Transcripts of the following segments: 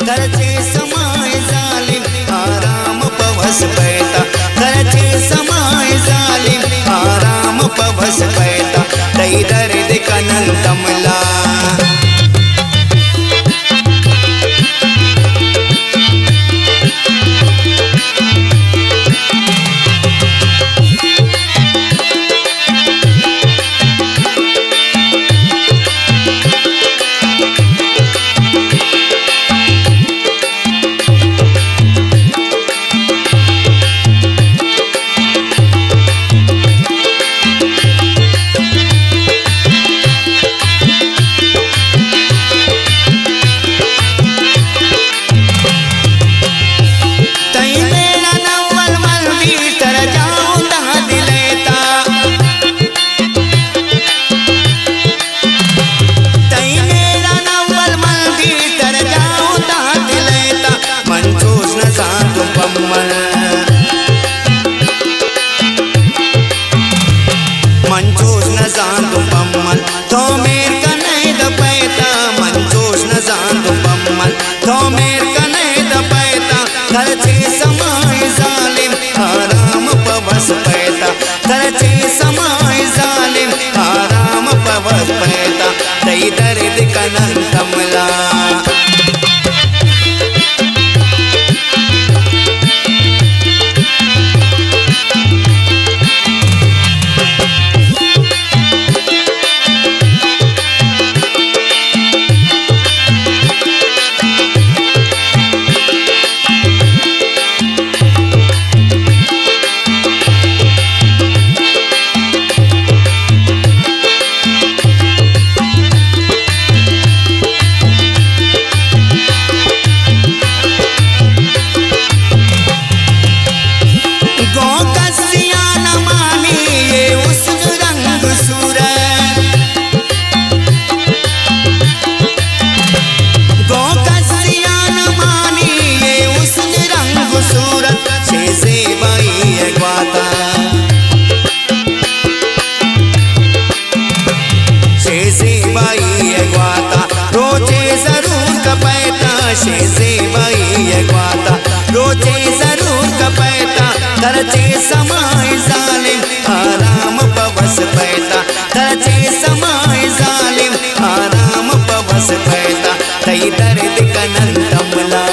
घरचे समाय जालिम आराम पवस पैता घरचे समाय जालिम आराम पवस पैता तई दर्द कनन तमला मंचोस न जांदू बम्मल तो मेर कने द पैता मंचोस न जांदू बम्मल तो मेर कने द पैता घरचे समाय जालिम आराम पवस पैता घरचे समाय जालिम आराम पवस पैता तई दर्द कनन तमला रोचे जरूर कपैता घरचे समाय जालिम आराम पवस पैता घरचे समाय जालिम आराम पवस पैता तई दर्द कनन तमला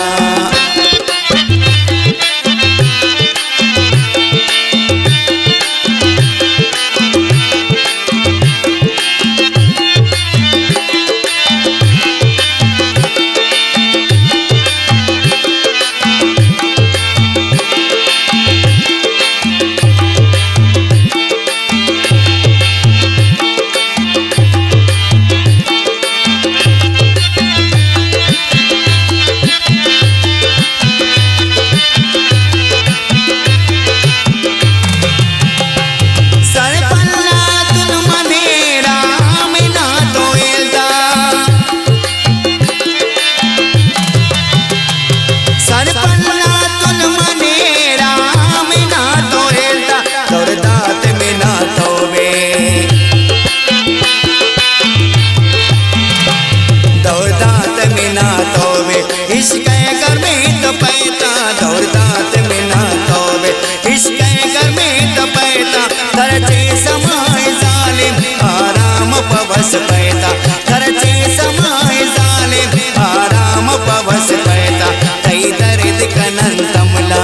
घरचे समाय जालिम आराम पवस पैता घरचे समाय जालिम आराम पवस पैता तई दर्द कनन तमला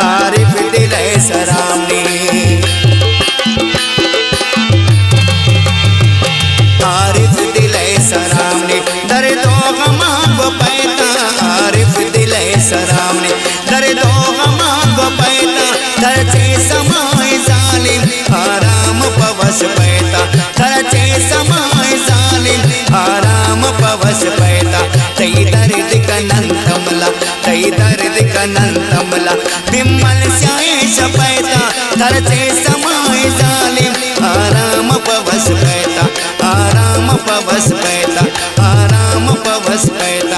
आरिफ दिल सरामनी आरिफ विवेकानंदमला बिम्मल स्याय शपैता धरते समाय जालिम आराम पवस पैता आराम पवस पैता आराम पवस पैता